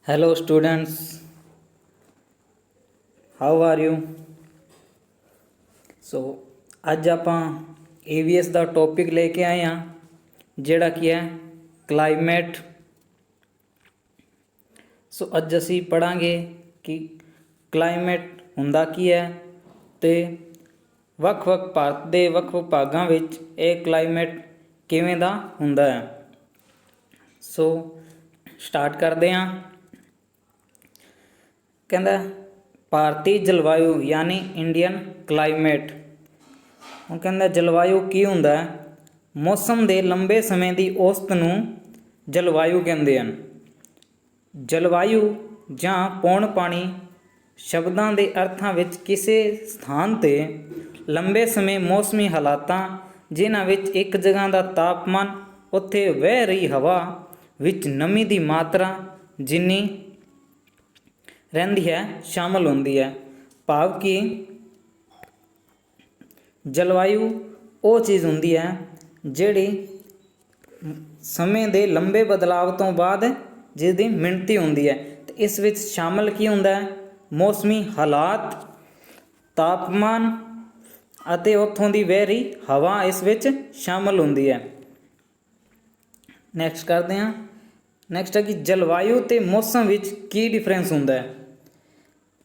Hello students, how are you? सो अज आप AVS का topic लेके आए हैं जिहड़ा कि है क्लाइमेट। सो अज असी पढ़ांगे कि क्लाइमेट हुंदा की है ते ਵੱਖ-ਵੱਖ ਭਾਰਤ ਦੇ ਵੱਖ-ਵੱਖ ਭਾਗਾਂ ਵਿੱਚ ਇਹ क्लाइमेट किवें दा हुंदा है। सो स्टार्ट करते हैं। कहता भारतीय जलवायु यानी इंडियन क्लाइमेट। ਹੁਣ ਕਹਿੰਦਾ जलवायु की हुंदा है, मौसम के लंबे समय की औसत नूं जलवायु कहते हैं। जलवायु जां पौण पानी शब्दां दे अर्थां विच किसी स्थान ते लंबे समय मौसमी हालातां जिन्हां विच एक जगह का तापमान उत्थे वह रही हवा विच नमी की मात्रा जिन्नी रहिंदी है शामिल होंदी है। भाव कि जलवायु वो चीज़ होंदी है जिहड़ी समय के लंबे बदलाव तो बाद जिसकी मिणती होंदी है। तो इस विच शामिल की हुंदा है मौसमी हालात, तापमान अते उत्थों की वह रही हवा इस विच शामिल होंदी है। नैक्सट करते हैं। नैक्सट है कि जलवायु ते मौसम विच की डिफरेंस हुंदा है।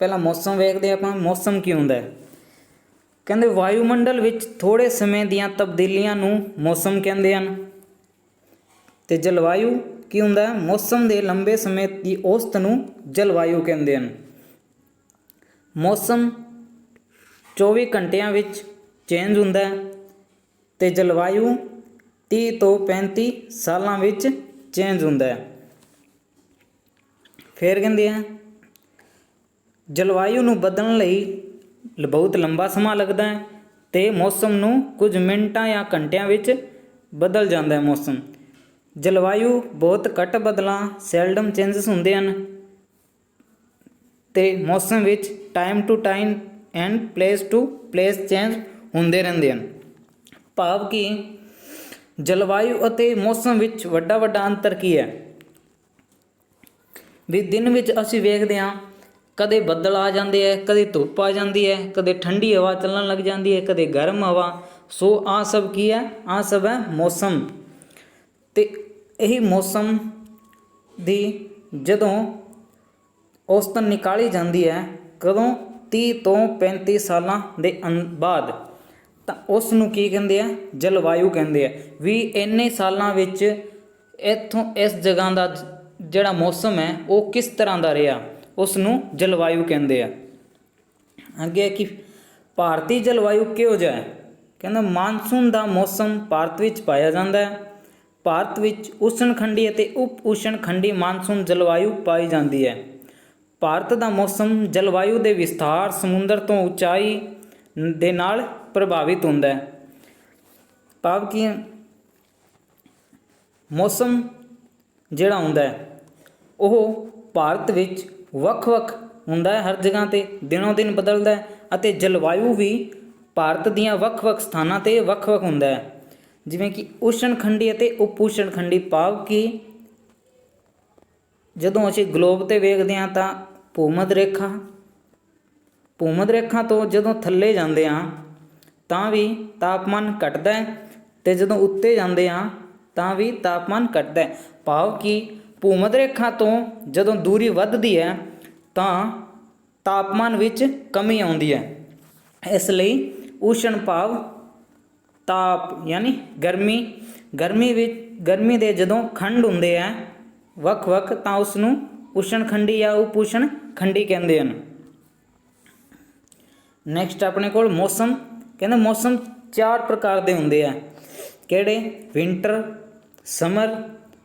पहला मौसम वेखते हैं आपां, मौसम की हुंदा है। कहते वायुमंडल विच थोड़े समय दियां तब्दीलियां नूं मौसम कहते हैं। ते जलवायु की हुंदा है, मौसम के लंबे समय की औसत नूं जलवायु कहते हैं। मौसम 24 घंटियां विच चेंज हुंदा है ते जलवायु 30 तो 35 सालां विच चेंज हुंदा है। फिर कहते हैं जलवायु नूं बदलण लई बहुत लंबा समा लगता है तो मौसम नूं कुछ मिनटां या घंटियां विच बदल जाता है। मौसम जलवायु बहुत घट बदलां सैल्डम चेंजिस होंदे हन ते मौसम विच time to time and place to place change होंदे रहिंदे हन। भाव कि जलवायु अते मौसम विच वड्डा वड्डा अंतर की है भी दिन विच असीं वेखदे हां कदे बदल आ जाते हैं, कदे धुप आ जाती है, कदे ठंडी हवा चलन लग जाती है, कदे गर्म हवा। सो आ सब की है, आ सब है मौसम। तो यही मौसम दी जदों औसतन निकाली जाती है कदों 30 तो 35 साल के बाद, तो उस नूं की कहते हैं जलवायु कहते हैं। भी इन्ने सालों विच इत्थों इस जगह का जिहड़ा मौसम है वो किस तरह का रहा उसनूं जलवायु कहते हैं। अगे कि भारतीय जलवायु किहो जिहा है। कहंदा मानसून का मौसम भारत विच पाया जाता है। भारत विच उष्णखंडी अते उप उष्णखंडी मानसून जलवायु पाई जाती है। भारत का मौसम जलवायु के विस्तार समुद्र तो उचाई दे नाल प्रभावित होंदा है। भाव कि मौसम जिहड़ा हुंदा है वह भारत विच ਵੱਖ-ਵੱਖ ਹੁੰਦਾ है, हर जगह ते दिनों दिन बदलता है अते जलवायु भी भारत दीयां ਵੱਖ-ਵੱਖ स्थानां ते ਵੱਖ-ਵੱਖ ਹੁੰਦਾ है। जिवें कि उष्णखंडी अते उप उष्णखंडी। भाव कि जदों असीं ग्लोब ते वेखदे हां तां भूमध रेखा तो जदों थल्ले जांदे हां तां भी तापमान घटदा है ते जदों उत्ते जांदे हां तां भी तापमान घटदा है। भाव कि भूमध रेखा तो जदों दूरी वधदी है तां तापमान विच कमी आउंदी है। इसलिए उष्ण भाव ताप यानी गर्मी, गर्मी दे जदों खंड हुंदे हैं ਵੱਖ-ਵੱਖ तां उसनूं उष्णखंडी या उप उष्णखंडी कहंदे हन। नैक्सट अपने कोल मौसम। कहंदे मौसम 4 प्रकार दे हुंदे आ। किहड़े? विंटर, समर,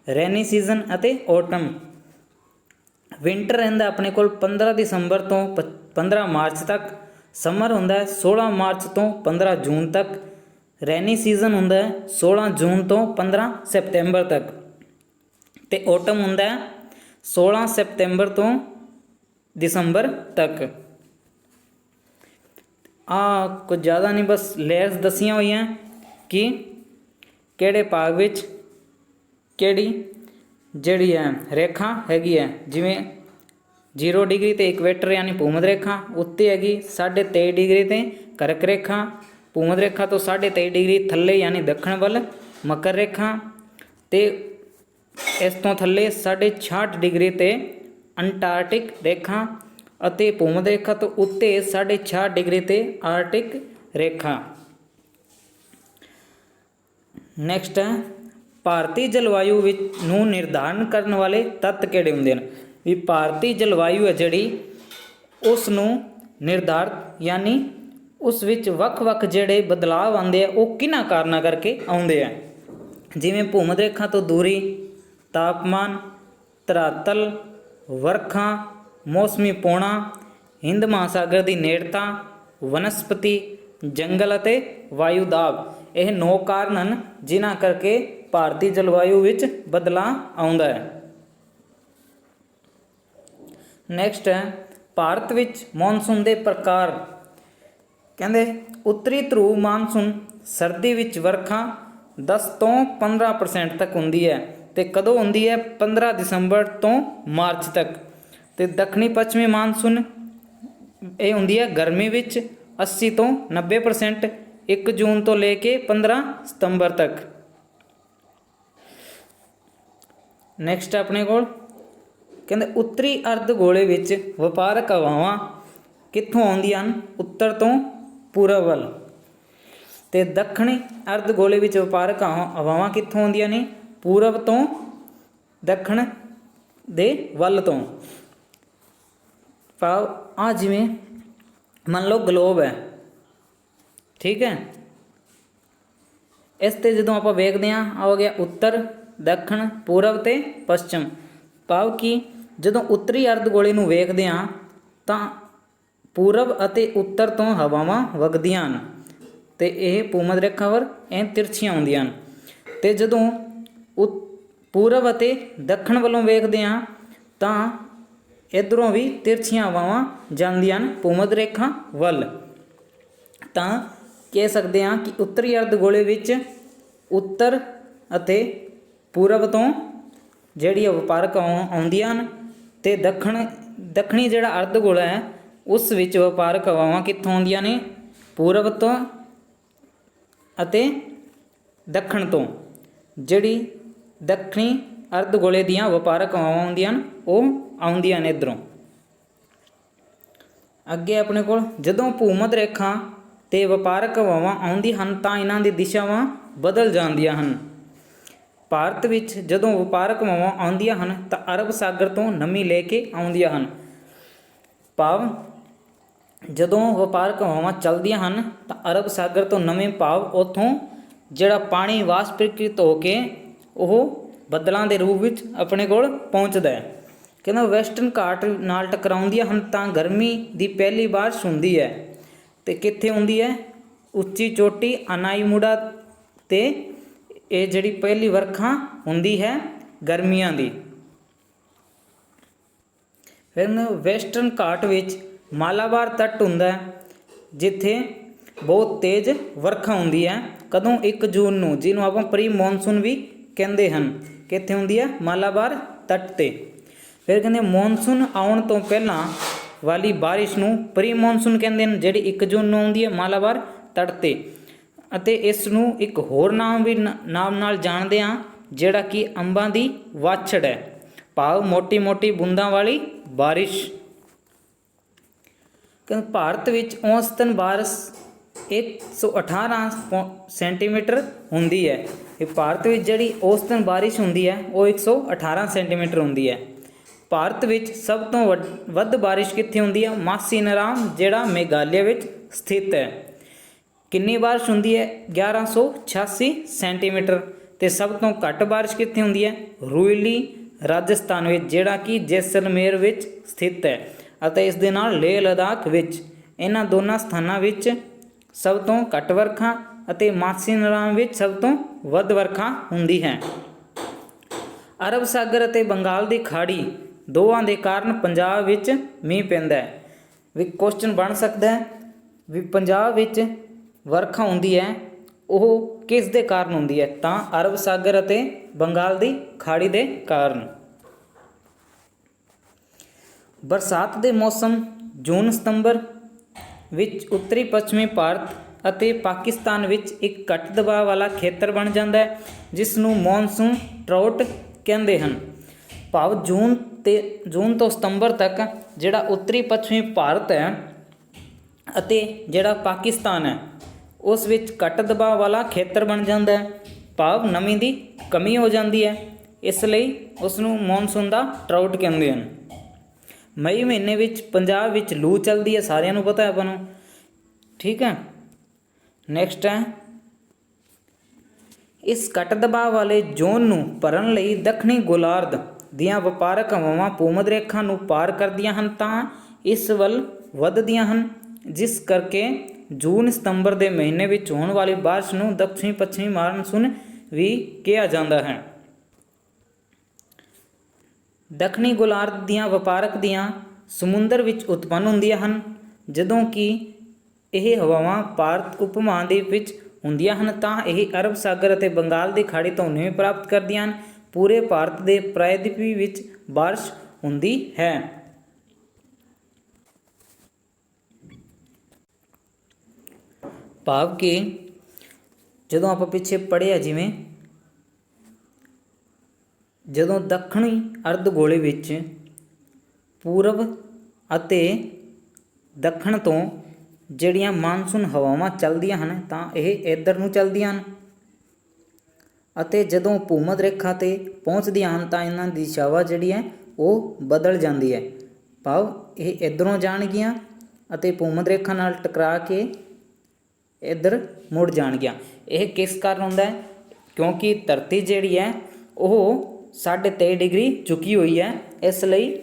रैनी सीजन अते ऑटम। विंटर रहिंदा अपने कोल 15 दिसंबर तो 15 मार्च तक। समर हुंदा है 16 मार्च तो 15 जून तक। रैनी सीजन हुंदा है 16 जून तो 15 सितंबर तक। ते ऑटम हुंदा है 16 सितंबर तो दिसंबर तक। कुछ ज़्यादा नहीं, बस लेयर्स दसियां हुई हैं कि किहड़े भाग विच किहड़ी जिहड़ी है रेखा हैगी है। जिवें 0 डिग्री ते इक्वेटर यानी भूमध रेखा, उत्ते हैगी 23.5 डिग्री ते करक रेखा, भूमध रेखा तो 23.5 डिग्री थल्ले यानी दक्षिण ਵੱਲ मकर रेखा, ते इस तो थल्ले 66.5 डिग्री ते अंटार्कटिक रेखा, ਅਤੇ ਭੂਮਧ ਰੇਖਾ ਤੋਂ ਉੱਤੇ 66.5 डिग्री ਤੇ ਆਰਟਿਕ ਰੇਖਾ। ਨੈਕਸਟ ਹੈ ਭਾਰਤੀ ਜਲਵਾਯੂ ਵਿੱਚ ਨੂੰ ਨਿਰਧਾਰਨ ਕਰਨ ਵਾਲੇ ਤੱਤ ਕਿਹੜੇ ਹੁੰਦੇ ਹਨ। ਵੀ ਭਾਰਤੀ ਜਲਵਾਯੂ ਹੈ ਜਿਹੜੀ ਉਸ ਨੂੰ ਨਿਰਧਾਰਤ ਯਾਨੀ ਉਸ ਵਿੱਚ ਵੱਖ-ਵੱਖ ਜਿਹੜੇ ਬਦਲਾਅ ਆਉਂਦੇ ਆ ਉਹ ਕਿਹਨਾਂ ਕਾਰਨਾਂ ਕਰਕੇ ਆਉਂਦੇ ਆ। ਜਿਵੇਂ ਭੂਮਧ ਰੇਖਾ ਤੋਂ ਦੂਰੀ, ਤਾਪਮਾਨ, ਧਰਾਤਲ, ਵਰਖਾ, ਮੌਸਮੀ ਪੌਣਾ, ਹਿੰਦ ਮਹਾਸਾਗਰ ਦੀ ਨੇੜਤਾ, ਵਨਸਪਤੀ, ਜੰਗਲ ਅਤੇ ਵਾਯੂ ਦਾਬ। ਇਹ 9 ਕਾਰਨ ਹਨ ਜਿਨ੍ਹਾਂ ਕਰਕੇ ਭਾਰਤੀ ਜਲਵਾਯੂ ਵਿੱਚ ਬਦਲਾਅ ਆਉਂਦਾ ਹੈ। ਨੈਕਸਟ ਹੈ ਭਾਰਤ ਵਿੱਚ ਮੌਨਸੂਨ ਦੇ ਪ੍ਰਕਾਰ। ਕਹਿੰਦੇ ਉੱਤਰੀ ਧਰੁਵ ਮਾਨਸੂਨ ਸਰਦੀ ਵਿੱਚ ਵਰਖਾ 10 ਤੋਂ 15% ਤੱਕ ਹੁੰਦੀ ਹੈ ਅਤੇ ਕਦੋਂ ਹੁੰਦੀ ਹੈ 15 ਦਸੰਬਰ ਤੋਂ ਮਾਰਚ ਤੱਕ। ਤੇ ਦੱਖਣੀ ਪੱਛਮੀ ਮਾਨਸੂਨ ਇਹ ਹੁੰਦੀ ਹੈ ਗਰਮੀ ਵਿੱਚ 80 ਤੋਂ 90%, 1 ਜੂਨ ਤੋਂ ਲੈ ਕੇ 15 ਸਤੰਬਰ ਤੱਕ। ਨੈਕਸਟ ਆਪਣੇ ਕੋਲ ਕਹਿੰਦੇ ਉੱਤਰੀ ਅਰਧ ਗੋਲੇ ਵਿੱਚ ਵਪਾਰਕ ਹਵਾਵਾਂ ਕਿੱਥੋਂ ਆਉਂਦੀਆਂ ਹਨ, ਉੱਤਰ ਤੋਂ ਪੂਰਬ ਵੱਲ। ਤੇ ਦੱਖਣੀ ਅਰਧ ਗੋਲੇ ਵਿੱਚ ਵਪਾਰਕ ਹਵਾਵਾਂ ਕਿੱਥੋਂ ਆਉਂਦੀਆਂ ਨੇ, ਪੂਰਬ ਤੋਂ ਦੱਖਣ ਦੇ ਵੱਲ ਤੋਂ। ਭਾਵ ਆ ਜਿਵੇਂ ਮੰਨ ਲਓ ਗਲੋਬ ਹੈ, ਠੀਕ ਹੈ, ਇਸ 'ਤੇ ਜਦੋਂ ਆਪਾਂ ਵੇਖਦੇ ਹਾਂ ਆ ਹੋ ਗਿਆ ਉੱਤਰ, ਦੱਖਣ, ਪੂਰਬ ਅਤੇ ਪੱਛਮ। ਭਾਵ ਕਿ ਜਦੋਂ ਉੱਤਰੀ ਅਰਧ ਗੋਲੇ ਨੂੰ ਵੇਖਦੇ ਹਾਂ ਤਾਂ ਪੂਰਬ ਅਤੇ ਉੱਤਰ ਤੋਂ ਹਵਾਵਾਂ ਵਗਦੀਆਂ ਹਨ ਅਤੇ ਇਹ ਭੂਮਧ ਰੇਖਾ ਵੱਲ ਇਹ ਤਿਰਛੀਆਂ ਆਉਂਦੀਆਂ ਹਨ। ਅਤੇ ਜਦੋਂ ਪੂਰਬ ਅਤੇ ਦੱਖਣ ਵੱਲੋਂ ਵੇਖਦੇ ਹਾਂ ਤਾਂ ਇੱਧਰੋਂ ਵੀ ਤਿਰਛੀਆਂ ਹਵਾਵਾਂ ਜਾਂਦੀਆਂ ਹਨ ਭੂਮਧ ਰੇਖਾ ਵੱਲ। ਤਾਂ ਕਹਿ ਸਕਦੇ ਹਾਂ ਕਿ ਉੱਤਰੀ ਅਰਧ ਗੋਲੇ ਵਿੱਚ ਉੱਤਰ ਅਤੇ ਪੂਰਬ ਤੋਂ ਜਿਹੜੀਆਂ ਵਪਾਰਕ ਹਵਾਵਾਂ ਆਉਂਦੀਆਂ ਹਨ ਅਤੇ ਦੱਖਣੀ ਜਿਹੜਾ ਅਰਧ ਗੋਲਾ ਹੈ ਉਸ ਵਿੱਚ ਵਪਾਰਕ ਹਵਾਵਾਂ ਕਿੱਥੋਂ ਆਉਂਦੀਆਂ ਨੇ, ਪੂਰਬ ਤੋਂ ਅਤੇ ਦੱਖਣ ਤੋਂ। ਜਿਹੜੀ ਦੱਖਣੀ ਅਰਧ ਗੋਲੇ ਦੀਆਂ ਵਪਾਰਕ ਹਵਾਵਾਂ ਆਉਂਦੀਆਂ ਹਨ ਉਹ ਆਉਂਦੀਆਂ ਨੇ ਇੱਧਰੋਂ। ਅੱਗੇ ਆਪਣੇ ਕੋਲ ਜਦੋਂ ਭੂਮਧ ਰੇਖਾ 'ਤੇ ਵਪਾਰਕ ਹਵਾਵਾਂ ਆਉਂਦੀਆਂ ਹਨ ਤਾਂ ਇਹਨਾਂ ਦੀ ਦਿਸ਼ਾਵਾਂ ਬਦਲ ਜਾਂਦੀਆਂ ਹਨ। ਭਾਰਤ ਵਿੱਚ ਜਦੋਂ ਵਪਾਰਕ ਹਵਾਵਾਂ ਆਉਂਦੀਆਂ ਹਨ ਤਾਂ ਅਰਬ ਸਾਗਰ ਤੋਂ ਨਮੀ ਲੈ ਕੇ ਆਉਂਦੀਆਂ ਹਨ। ਭਾਵ ਜਦੋਂ ਵਪਾਰਕ ਹਵਾਵਾਂ ਚੱਲਦੀਆਂ ਹਨ ਤਾਂ ਅਰਬ ਸਾਗਰ ਤੋਂ ਨਵੇਂ ਭਾਵ ਉੱਥੋਂ ਜਿਹੜਾ ਪਾਣੀ ਵਾਸ਼ਪੀਕ੍ਰਿਤ ਹੋ ਕੇ ਉਹ ਬੱਦਲਾਂ ਦੇ ਰੂਪ ਵਿੱਚ ਆਪਣੇ ਕੋਲ ਪਹੁੰਚਦਾ ਹੈ। ਕਹਿੰਦਾ ਵੈਸਟਰਨ ਘਾਟ ਨਾਲ ਟਕਰਾਉਂਦੀਆਂ ਹਨ ਤਾਂ ਗਰਮੀ ਦੀ ਪਹਿਲੀ ਬਾਰਿਸ਼ ਹੁੰਦੀ ਹੈ ਅਤੇ ਕਿੱਥੇ ਹੁੰਦੀ ਹੈ, ਉੱਚੀ ਚੋਟੀ ਅਨਾਈਮੁਡਾ 'ਤੇ ਇਹ ਜਿਹੜੀ ਪਹਿਲੀ ਵਰਖਾ ਹੁੰਦੀ ਹੈ ਗਰਮੀਆਂ ਦੀ। ਫਿਰ ਵੈਸਟਰਨ ਘਾਟ ਵਿੱਚ ਮਾਲਾਬਾਰ ਤੱਟ ਹੁੰਦਾ ਹੈ ਜਿੱਥੇ ਬਹੁਤ ਤੇਜ਼ ਵਰਖਾ ਹੁੰਦੀ ਹੈ। ਕਦੋਂ 1 ਜੂਨ ਨੂੰ, ਜਿਹਨੂੰ ਆਪਾਂ ਪ੍ਰੀ ਮੌਨਸੂਨ ਵੀ ਕਹਿੰਦੇ ਹਨ। ਕਿੱਥੇ ਹੁੰਦੀ ਹੈ, ਮਾਲਾਬਾਰ ਤੱਟ 'ਤੇ। ਫਿਰ ਕਹਿੰਦੇ ਮੌਨਸੂਨ ਆਉਣ ਤੋਂ ਪਹਿਲਾਂ ਵਾਲੀ ਬਾਰਿਸ਼ ਨੂੰ ਪ੍ਰੀ ਮੌਨਸੂਨ ਕਹਿੰਦੇ ਹਨ, ਜਿਹੜੀ 1 ਜੂਨ ਨੂੰ ਆਉਂਦੀ ਹੈ ਮਾਲਾਬਾਰ ਤੱਟ 'ਤੇ। ਅਤੇ ਇਸ ਨੂੰ ਇੱਕ ਹੋਰ ਨਾਮ ਨਾਲ ਜਾਣਦੇ ਹਾਂ ਜਿਹੜਾ ਕਿ ਅੰਬਾਂ ਦੀ ਵਾਛੜ ਹੈ। ਭਾਵ ਮੋਟੀ ਮੋਟੀ ਬੂੰਦਾਂ ਵਾਲੀ ਬਾਰਿਸ਼। ਕਹਿੰਦੇ ਭਾਰਤ ਵਿੱਚ ਔਸਤਨ ਬਾਰਿਸ਼ 118 ਸੈਂਟੀਮੀਟਰ ਹੁੰਦੀ ਹੈ। ਇਹ ਭਾਰਤ ਵਿੱਚ ਜਿਹੜੀ ਔਸਤਨ ਬਾਰਿਸ਼ ਹੁੰਦੀ ਹੈ ਉਹ 118 ਸੈਂਟੀਮੀਟਰ ਹੁੰਦੀ ਹੈ। ਭਾਰਤ ਵਿੱਚ ਸਭ ਤੋਂ ਵੱਧ ਬਾਰਿਸ਼ ਕਿੱਥੇ ਹੁੰਦੀ ਹੈ, ਮਾਸੀਨਰਾਮ ਜਿਹੜਾ ਮੇਘਾਲਿਆ ਵਿੱਚ ਸਥਿਤ ਹੈ। ਕਿੰਨੀ ਬਾਰਿਸ਼ ਹੁੰਦੀ ਹੈ, 1186 ਸੈਂਟੀਮੀਟਰ। ਅਤੇ ਸਭ ਤੋਂ ਘੱਟ ਬਾਰਿਸ਼ ਕਿੱਥੇ ਹੁੰਦੀ ਹੈ, ਰੁਇਲੀ ਰਾਜਸਥਾਨ ਵਿੱਚ ਜਿਹੜਾ ਕਿ ਜੈਸਲਮੇਰ ਵਿੱਚ ਸਥਿਤ ਹੈ। ਅਤੇ ਇਸ ਦੇ ਨਾਲ ਲੇਹ ਲਦਾਖ ਵਿੱਚ। ਇਹਨਾਂ ਦੋਨਾਂ ਸਥਾਨਾਂ ਵਿੱਚ ਸਭ ਤੋਂ ਘੱਟ ਵਰਖਾ ਅਤੇ ਮਾਸੀਨਰਾਮ ਵਿੱਚ ਸਭ ਤੋਂ ਵੱਧ ਵਰਖਾ ਹੁੰਦੀ ਹੈ। ਅਰਬ ਸਾਗਰ ਅਤੇ ਬੰਗਾਲ ਦੀ ਖਾੜੀ ਦੋਵਾਂ ਦੇ ਕਾਰਨ ਪੰਜਾਬ ਵਿੱਚ ਮੀਂਹ ਪੈਂਦਾ ਹੈ। ਵੀ ਕੁਐਸਚਨ ਬਣ ਸਕਦਾ ਹੈ ਵੀ ਪੰਜਾਬ ਵਿੱਚ ਵਰਖਾ ਹੁੰਦੀ ਹੈ ਉਹ ਕਿਸ ਦੇ ਕਾਰਨ ਹੁੰਦੀ ਹੈ, ਤਾਂ ਅਰਬ ਸਾਗਰ ਅਤੇ ਬੰਗਾਲ ਦੀ ਖਾੜੀ ਦੇ ਕਾਰਨ। ਬਰਸਾਤ ਦੇ ਮੌਸਮ ਜੂਨ ਸਤੰਬਰ ਵਿੱਚ ਉੱਤਰੀ ਪੱਛਮੀ ਭਾਰਤ ਅਤੇ ਪਾਕਿਸਤਾਨ ਵਿੱਚ ਇੱਕ ਘੱਟ ਦਬਾਅ ਵਾਲਾ ਖੇਤਰ ਬਣ ਜਾਂਦਾ ਹੈ, ਜਿਸ ਨੂੰ ਮੌਨਸੂਨ ਟਰਾਊਟ ਕਹਿੰਦੇ ਹਨ। ਭਾਵ ਜੂਨ ਤੋਂ ਸਤੰਬਰ ਤੱਕ ਜਿਹੜਾ ਉੱਤਰੀ ਪੱਛਮੀ ਭਾਰਤ ਹੈ ਅਤੇ ਜਿਹੜਾ ਪਾਕਿਸਤਾਨ ਹੈ ਉਸ ਵਿੱਚ ਘੱਟ ਦਬਾਅ ਵਾਲਾ ਖੇਤਰ ਬਣ ਜਾਂਦਾ ਹੈ, ਭਾਵ ਨਮੀ ਦੀ ਕਮੀ ਹੋ ਜਾਂਦੀ ਹੈ, ਇਸ ਲਈ ਉਸ ਨੂੰ ਮੌਨਸੂਨ ਦਾ ਟਰਾਊਟ ਕਹਿੰਦੇ ਹਨ। ਮਈ ਮਹੀਨੇ ਵਿੱਚ ਪੰਜਾਬ ਵਿੱਚ ਲੂ ਚੱਲਦੀ ਹੈ, ਸਾਰਿਆਂ ਨੂੰ ਪਤਾ ਹੈ ਆਪਾਂ ਨੂੰ, ਠੀਕ ਹੈ। ਨੈਕਸਟ ਹੈ, ਇਸ ਘੱਟ ਦਬਾਅ ਵਾਲੇ ਜ਼ੋਨ ਨੂੰ ਭਰਨ ਲਈ ਦੱਖਣੀ ਗੋਲਾਰਧ ਦੀਆਂ ਵਪਾਰਕ ਹਵਾਵਾਂ ਭੂਮੱਧ ਰੇਖਾ ਨੂੰ ਪਾਰ ਕਰਦੀਆਂ ਹਨ ਤਾਂ ਇਸ ਵੱਲ ਵੱਧਦੀਆਂ ਹਨ, ਜਿਸ ਕਰਕੇ ਜੂਨ ਸਤੰਬਰ ਦੇ ਮਹੀਨੇ ਵਿੱਚ ਹੋਣ ਵਾਲੀ ਬਾਰਿਸ਼ ਨੂੰ ਦੱਖਣੀ ਪੱਛਮੀ ਮਾਨਸੂਨ ਵੀ ਕਿਹਾ ਜਾਂਦਾ ਹੈ। ਦੱਖਣੀ ਗੋਲਾਰਧ ਦੀਆਂ ਵਪਾਰਕ ਦੀਆਂ ਸਮੁੰਦਰ ਵਿੱਚ ਉਤਪੰਨ ਹੁੰਦੀਆਂ ਹਨ, ਜਦੋਂ ਕਿ ਇਹ ਹਵਾਵਾਂ ਭਾਰਤ ਉਪ ਮਹਾਂਦੀਪ ਵਿੱਚ ਹੁੰਦੀਆਂ ਹਨ ਤਾਂ ਇਹ ਅਰਬ ਸਾਗਰ ਅਤੇ ਬੰਗਾਲ ਦੀ ਖਾੜੀ ਤੋਂ ਨਮੀ ਪ੍ਰਾਪਤ ਕਰਦੀਆਂ ਹਨ। ਪੂਰੇ ਭਾਰਤ ਦੇ ਪ੍ਰਾਇਦੀਪ ਵਿੱਚ ਬਾਰਿਸ਼ ਹੁੰਦੀ ਹੈ। ਭਾਵ ਕਿ ਜਦੋਂ ਆਪਾਂ ਪਿੱਛੇ ਪੜ੍ਹਿਆ, ਜਿਵੇਂ ਜਦੋਂ ਦੱਖਣੀ ਅਰਧਗੋਲੇ ਵਿੱਚ ਪੂਰਬ ਅਤੇ ਦੱਖਣ ਤੋਂ ਜਿਹੜੀਆਂ ਮਾਨਸੂਨ ਹਵਾਵਾਂ ਚੱਲਦੀਆਂ ਹਨ ਤਾਂ ਇਹ ਇੱਧਰ ਨੂੰ ਚੱਲਦੀਆਂ ਹਨ, ਅਤੇ ਜਦੋਂ ਭੂਮੱਧ ਰੇਖਾ 'ਤੇ ਪਹੁੰਚਦੀਆਂ ਹਨ ਤਾਂ ਇਹਨਾਂ ਦੀ ਦਿਸ਼ਾਵਾਂ ਜਿਹੜੀ ਹੈ ਉਹ ਬਦਲ ਜਾਂਦੀ ਹੈ। ਭਾਵ ਇਹ ਇੱਧਰੋਂ ਜਾਣਗੀਆਂ ਅਤੇ ਭੂਮੱਧ ਰੇਖਾ ਨਾਲ ਟਕਰਾ ਕੇ ਇੱਧਰ ਮੁੜ ਜਾਣਗੀਆਂ। ਇਹ ਕਿਸ ਕਾਰਨ ਹੁੰਦਾ ਹੈ? ਕਿਉਂਕਿ ਧਰਤੀ ਜਿਹੜੀ ਹੈ ਉਹ 23.5 ਡਿਗਰੀ ਝੁਕੀ ਹੋਈ ਹੈ, ਇਸ ਲਈ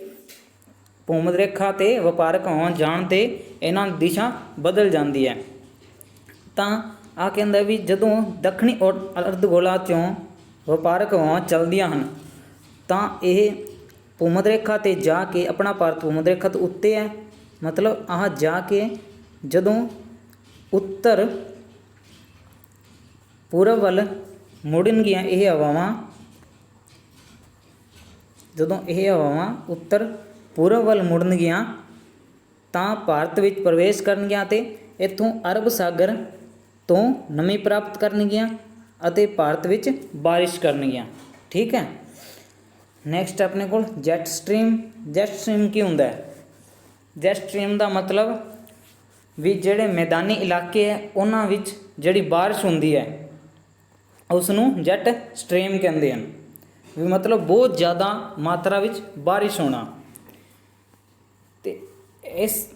ਭੂਮੱਧ ਰੇਖਾ 'ਤੇ ਵਪਾਰਕ ਹਵਾਵਾਂ ਜਾਣ 'ਤੇ ਇਹਨਾਂ ਦੀ ਦਿਸ਼ਾ ਬਦਲ ਜਾਂਦੀ ਹੈ। ਤਾਂ ਆ ਕਹਿੰਦਾ ਵੀ ਜਦੋਂ ਦੱਖਣੀ ਅਰਧਗੋਲਾ 'ਚੋਂ ਵਪਾਰਕ ਹਵਾਵਾਂ ਚੱਲਦੀਆਂ ਹਨ ਤਾਂ ਇਹ ਭੂਮੱਧ ਰੇਖਾ 'ਤੇ ਜਾ ਕੇ, ਆਪਣਾ ਭਾਰਤ ਭੂਮੱਧ ਰੇਖਾ ਤੋਂ ਉੱਤੇ ਹੈ, ਮਤਲਬ ਆਹ ਜਾ ਕੇ ਜਦੋਂ ਉੱਤਰ ਪੂਰਬ ਵੱਲ ਮੁੜਨਗੀਆਂ ਇਹ ਹਵਾਵਾਂ, ਜਦੋਂ ਇਹ ਹਵਾਵਾਂ ਉੱਤਰ ਪੂਰਬ ਵੱਲ ਮੁੜਨਗੀਆਂ ਤਾਂ ਭਾਰਤ ਵਿੱਚ ਪ੍ਰਵੇਸ਼ ਕਰਨਗੀਆਂ ਅਤੇ ਇੱਥੋਂ ਅਰਬ ਸਾਗਰ ਤੋਂ ਨਮੀ ਪ੍ਰਾਪਤ ਕਰਨਗੀਆਂ ਅਤੇ ਭਾਰਤ ਵਿੱਚ ਬਾਰਿਸ਼ ਕਰਨਗੀਆਂ, ਠੀਕ ਹੈ। ਨੈਕਸਟ ਆਪਣੇ ਕੋਲ ਜੈਟ ਸਟ੍ਰੀਮ। ਜੈਟ ਸਟ੍ਰੀਮ ਕੀ ਹੁੰਦਾ ਹੈ? ਜੈਟ ਸਟ੍ਰੀਮ ਦਾ ਮਤਲਬ ਵੀ ਜਿਹੜੇ ਮੈਦਾਨੀ ਇਲਾਕੇ ਹੈ ਉਹਨਾਂ ਵਿੱਚ ਜਿਹੜੀ ਬਾਰਿਸ਼ ਹੁੰਦੀ ਹੈ ਉਸ ਨੂੰ ਜੈਟ ਸਟ੍ਰੀਮ ਕਹਿੰਦੇ ਹਨ। ਵੀ ਮਤਲਬ ਬਹੁਤ ਜ਼ਿਆਦਾ ਮਾਤਰਾ ਵਿੱਚ ਬਾਰਿਸ਼ ਹੋਣਾ। ਅਤੇ ਇਸ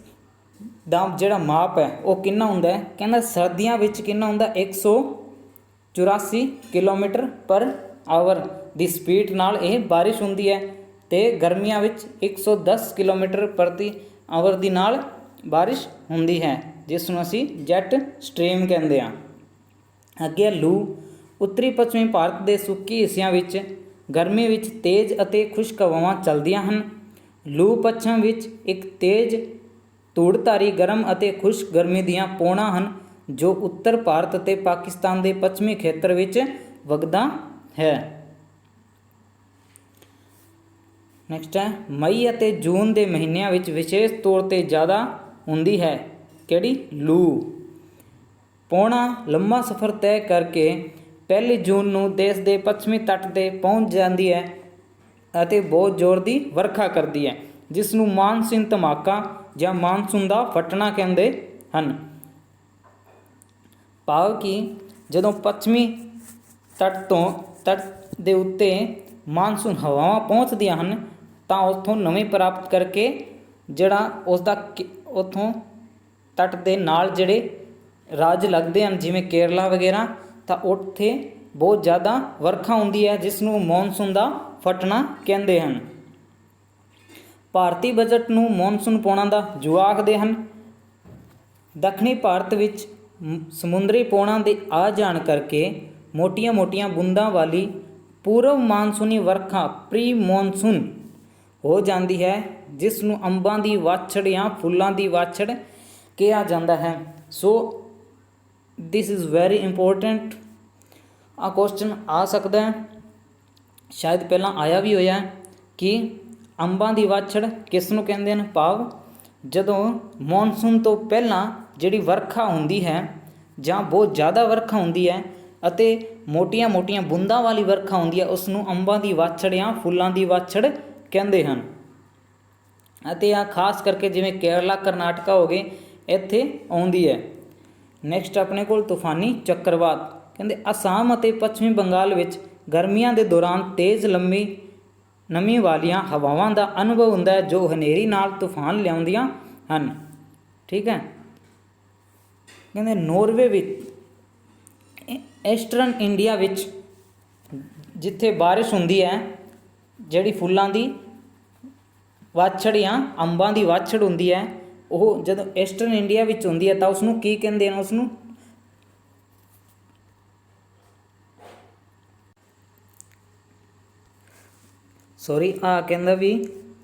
ਦਾ ਜਿਹੜਾ ਮਾਪ ਹੈ ਉਹ ਕਿੰਨਾ ਹੁੰਦਾ ਹੈ? ਕਹਿੰਦਾ ਸਰਦੀਆਂ ਵਿੱਚ ਕਿੰਨਾ ਹੁੰਦਾ? 184 ਕਿਲੋਮੀਟਰ ਪਰ ਆਵਰ ਦੀ ਸਪੀਡ ਨਾਲ ਇਹ ਬਾਰਿਸ਼ ਹੁੰਦੀ ਹੈ, ਅਤੇ ਗਰਮੀਆਂ ਵਿੱਚ 110 ਕਿਲੋਮੀਟਰ ਪ੍ਰਤੀ ਆਵਰ ਦੀ ਨਾਲ ਬਾਰਿਸ਼ ਹੁੰਦੀ ਹੈ, ਜਿਸ ਨੂੰ ਅਸੀਂ ਜੈਟ ਸਟ੍ਰੀਮ ਕਹਿੰਦੇ ਹਾਂ। ਅੱਗੇ ਲੂ। ਉੱਤਰੀ ਪੱਛਮੀ ਭਾਰਤ ਦੇ ਸੁੱਕੀ ਹਿੱਸਿਆਂ ਵਿੱਚ ਗਰਮੀ ਵਿੱਚ ਤੇਜ਼ ਅਤੇ ਖੁਸ਼ਕ ਹਵਾਵਾਂ ਚੱਲਦੀਆਂ ਹਨ। ਲੂ ਪੱਛਮ ਵਿੱਚ ਇੱਕ ਤੇਜ਼ ਧੂੜਧਾਰੀ ਗਰਮ ਅਤੇ ਖੁਸ਼ਕ ਗਰਮੀ ਦੀਆਂ ਪੌਣਾਂ ਹਨ ਜੋ ਉੱਤਰ ਭਾਰਤ ਅਤੇ ਪਾਕਿਸਤਾਨ ਦੇ ਪੱਛਮੀ ਖੇਤਰ ਵਿੱਚ ਵਗਦਾ ਹੈ। ਨੈਕਸਟ ਹੈ ਮਈ ਅਤੇ ਜੂਨ ਦੇ ਮਹੀਨਿਆਂ ਵਿੱਚ ਵਿਸ਼ੇਸ਼ ਤੌਰ 'ਤੇ ਜ਼ਿਆਦਾ ਹੁੰਦੀ ਹੈ ਕਿਹੜੀ? ਲੂ। ਪੌਣਾ ਲੰਮਾ ਸਫ਼ਰ ਤੈਅ ਕਰਕੇ 1 ਜੂਨ ਨੂੰ ਦੇਸ਼ ਦੇ ਪੱਛਮੀ ਤੱਟ 'ਤੇ ਪਹੁੰਚ ਜਾਂਦੀ ਹੈ ਅਤੇ ਬਹੁਤ ਜ਼ੋਰ ਦੀ ਵਰਖਾ ਕਰਦੀ ਹੈ, ਜਿਸ ਨੂੰ ਮਾਨਸੂਨ ਧਮਾਕਾ ਜਾਂ ਮਾਨਸੂਨ ਦਾ ਫਟਣਾ ਕਹਿੰਦੇ ਹਨ। ਭਾਵ ਕਿ ਜਦੋਂ ਪੱਛਮੀ ਤੱਟ ਦੇ ਉੱਤੇ ਮਾਨਸੂਨ ਹਵਾਵਾਂ ਪਹੁੰਚਦੀਆਂ ਹਨ ਤਾਂ ਉੱਥੋਂ ਨਮੀ ਪ੍ਰਾਪਤ ਕਰਕੇ ਜਿਹੜਾ ਉਸਦਾ ਉੱਥੋਂ ਤੱਟ ਦੇ ਨਾਲ ਜਿਹੜੇ ਰਾਜ ਲੱਗਦੇ ਹਨ ਜਿਵੇਂ ਕੇਰਲਾ ਵਗੈਰਾ, ਤਾਂ ਉੱਥੇ ਬਹੁਤ ਜ਼ਿਆਦਾ ਵਰਖਾ ਹੁੰਦੀ ਹੈ, ਜਿਸ ਨੂੰ ਮੌਨਸੂਨ ਦਾ ਫਟਣਾ ਕਹਿੰਦੇ ਹਨ। ਭਾਰਤੀ ਬਜਟ ਨੂੰ ਮੌਨਸੂਨ ਪੌਣਾਂ ਦਾ ਜੂਆ ਆਖਦੇ ਹਨ। ਦੱਖਣੀ ਭਾਰਤ ਵਿੱਚ ਸਮੁੰਦਰੀ ਪੌਣਾਂ ਦੇ ਆ ਜਾਣ ਕਰਕੇ ਮੋਟੀਆਂ-ਮੋਟੀਆਂ ਬੂੰਦਾਂ ਵਾਲੀ ਪੂਰਵ ਮਾਨਸੂਨੀ ਵਰਖਾ ਪ੍ਰੀ ਮੌਨਸੂਨ ਹੋ ਜਾਂਦੀ ਹੈ, ਜਿਸ ਨੂੰ ਅੰਬਾਂ ਦੀ ਵਾਛੜ ਜਾਂ ਫੁੱਲਾਂ ਦੀ ਵਾਛੜ ਕਿਹਾ ਜਾਂਦਾ ਹੈ। ਸੋ ਦਿਸ ਇਜ਼ ਵੈਰੀ ਇੰਪੋਰਟੈਂਟ। ਆ ਕੁਐਸਚਨ ਆ ਸਕਦਾ ਹੈ, ਸ਼ਾਇਦ ਪਹਿਲਾਂ ਆਇਆ ਵੀ ਹੋਇਆ ਕਿ ਅੰਬਾਂ ਦੀ ਵਾਛੜ ਕਿਸ ਨੂੰ ਕਹਿੰਦੇ ਹਨ? ਭਾਵ ਜਦੋਂ ਮੌਨਸੂਨ ਤੋਂ ਪਹਿਲਾਂ ਜਿਹੜੀ ਵਰਖਾ ਹੁੰਦੀ ਹੈ ਜਾਂ ਬਹੁਤ ਜ਼ਿਆਦਾ ਵਰਖਾ ਹੁੰਦੀ ਹੈ ਅਤੇ ਮੋਟੀਆਂ-ਮੋਟੀਆਂ ਬੂੰਦਾਂ ਵਾਲੀ ਵਰਖਾ ਹੁੰਦੀ ਹੈ, ਉਸ ਨੂੰ ਅੰਬਾਂ ਦੀ ਵਾਛੜ ਜਾਂ ਫੁੱਲਾਂ ਦੀ ਵਾਛੜ ਕਹਿੰਦੇ ਹਨ। ਅਤੇ ਆ ਖਾਸ ਕਰਕੇ ਜਿਵੇਂ ਕੇਰਲਾ ਕਰਨਾਟਕਾ ਹੋ ਗਏ ਇੱਥੇ ਆਉਂਦੀ ਹੈ। ਨੈਕਸਟ ਆਪਣੇ ਕੋਲ ਤੂਫਾਨੀ ਚੱਕਰਵਾਤ। ਕਹਿੰਦੇ ਅਸਾਮ ਅਤੇ ਪੱਛਮੀ ਬੰਗਾਲ ਵਿੱਚ ਗਰਮੀਆਂ ਦੇ ਦੌਰਾਨ ਤੇਜ਼ ਲੰਮੀ ਨਮੀ ਵਾਲੀਆਂ ਹਵਾਵਾਂ ਦਾ ਅਨੁਭਵ ਹੁੰਦਾ ਹੈ ਜੋ ਹਨੇਰੀ ਨਾਲ ਤੂਫਾਨ ਲਿਆਉਂਦੀਆਂ ਹਨ। ਠੀਕ ਹੈ। ਕਹਿੰਦੇ ਨੋਰਵੇ ਵਿੱਚ ਈਸਟਰਨ ਇੰਡੀਆ ਵਿੱਚ ਜਿੱਥੇ ਬਾਰਿਸ਼ ਹੁੰਦੀ ਹੈ, ਜਿਹੜੀ ਫੁੱਲਾਂ ਦੀ ਵਾਛੜ ਜਾਂ ਅੰਬਾਂ ਦੀ ਵਾਛੜ ਹੁੰਦੀ ਹੈ, ਉਹ ਜਦੋਂ ਈਸਟਰਨ ਇੰਡੀਆ ਵਿੱਚ ਹੁੰਦੀ ਹੈ ਤਾਂ ਉਸ ਨੂੰ ਕੀ ਕਹਿੰਦੇ ਨੇ? ਉਸ ਨੂੰ ਕਹਿੰਦਾ ਵੀ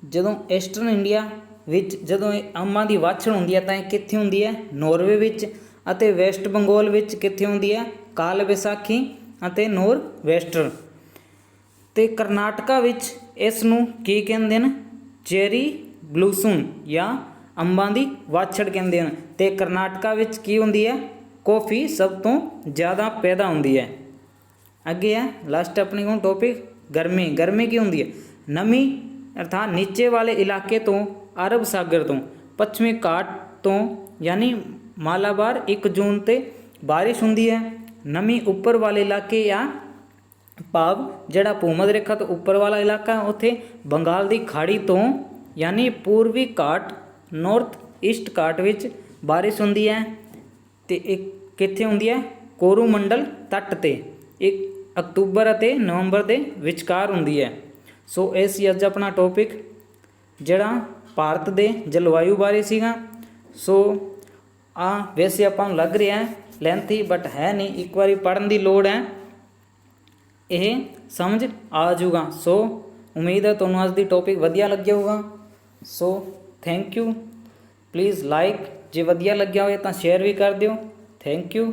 ਜਦੋਂ ਈਸਟਰਨ ਇੰਡੀਆ ਵਿੱਚ ਜਦੋਂ ਇਹ ਅੰਬਾਂ ਦੀ ਵਾਛੜ ਹੁੰਦੀ ਹੈ ਤਾਂ ਇਹ ਕਿੱਥੇ ਹੁੰਦੀ ਹੈ? ਨੋਰਵੇ ਵਿੱਚ। ਅਤੇ ਵੈਸਟ ਬੰਗਾਲ ਵਿੱਚ ਕਿੱਥੇ ਹੁੰਦੀ ਹੈ? ਕਾਲ ਵਿਸਾਖੀ ਅਤੇ ਨੋਰ ਵੈਸਟਰ। ਅਤੇ ਕਰਨਾਟਕਾ ਵਿੱਚ ਇਸ ਨੂੰ ਕੀ ਕਹਿੰਦੇ ਨੇ? ਚੈਰੀ ਬਲੂਸਮ ਜਾਂ ਅੰਬਾਂ ਦੀ ਵਾਛੜ ਕਹਿੰਦੇ ਹਨ। ਅਤੇ ਕਰਨਾਟਕਾ ਵਿੱਚ ਕੀ ਹੁੰਦੀ ਹੈ? ਕੌਫੀ ਸਭ ਤੋਂ ਜ਼ਿਆਦਾ ਪੈਦਾ ਹੁੰਦੀ ਹੈ। ਅੱਗੇ ਹੈ ਲਾਸਟ ਆਪਣੇ ਕੋਲ ਟੋਪਿਕ ਗਰਮੀ। ਗਰਮੀ ਕੀ ਹੁੰਦੀ ਹੈ? ਨਮੀ ਅਰਥਾਤ ਨੀਚੇ ਵਾਲੇ ਇਲਾਕੇ ਤੋਂ ਅਰਬ ਸਾਗਰ ਤੋਂ ਪੱਛਮੀ ਘਾਟ ਤੋਂ ਯਾਨੀ ਮਾਲਾਬਾਰ 1 ਜੂਨ 'ਤੇ ਬਾਰਿਸ਼ ਹੁੰਦੀ ਹੈ। ਨਮੀ ਉੱਪਰ ਵਾਲੇ ਇਲਾਕੇ ਜਾਂ ਭਾਵ ਜਿਹੜਾ ਭੂਮੱਧ ਰੇਖਾ ਤੋਂ ਉੱਪਰ ਵਾਲਾ ਇਲਾਕਾ ਉੱਥੇ ਬੰਗਾਲ ਦੀ ਖਾੜੀ ਤੋਂ ਯਾਨੀ ਪੂਰਬੀ ਘਾਟ ਨਾਰਥ ਈਸਟ ਘਾਟ ਵਿੱਚ ਬਾਰਿਸ਼ ਹੁੰਦੀ ਹੈ। ਅਤੇ ਇੱਕ ਕਿੱਥੇ ਹੁੰਦੀ ਹੈ? ਕੋਰੋਮੰਡਲ ਤੱਟ 'ਤੇ 1 ਅਕਤੂਬਰ ਅਤੇ ਨਵੰਬਰ ਦੇ ਵਿਚਕਾਰ ਹੁੰਦੀ ਹੈ। ਸੋ ਇਹ ਸੀ ਅੱਜ ਆਪਣਾ ਟੋਪਿਕ ਜਿਹੜਾ ਭਾਰਤ ਦੇ ਜਲਵਾਯੂ ਬਾਰੇ ਸੀਗਾ। ਸੋ ਵੈਸੇ ਆਪਾਂ ਨੂੰ ਲੱਗ ਰਿਹਾ ਲੈਂਥੀ ਬਟ ਹੈ ਨਹੀਂ, ਇੱਕ ਵਾਰੀ ਪੜ੍ਹਨ ਦੀ ਲੋੜ ਹੈ, ਇਹ ਸਮਝ ਆ ਜਾਊਗਾ। ਸੋ ਉਮੀਦ ਹੈ ਤੁਹਾਨੂੰ ਅੱਜ ਦੀ ਟੋਪਿਕ ਵਧੀਆ ਲੱਗਿਆ ਹੋਊਗਾ। So thank you. Please like, ਜੇ ਵਧੀਆ ਲੱਗਿਆ ਹੋਵੇ ਤਾਂ ਸ਼ੇਅਰ ਵੀ ਕਰ ਦਿਓ। Thank you.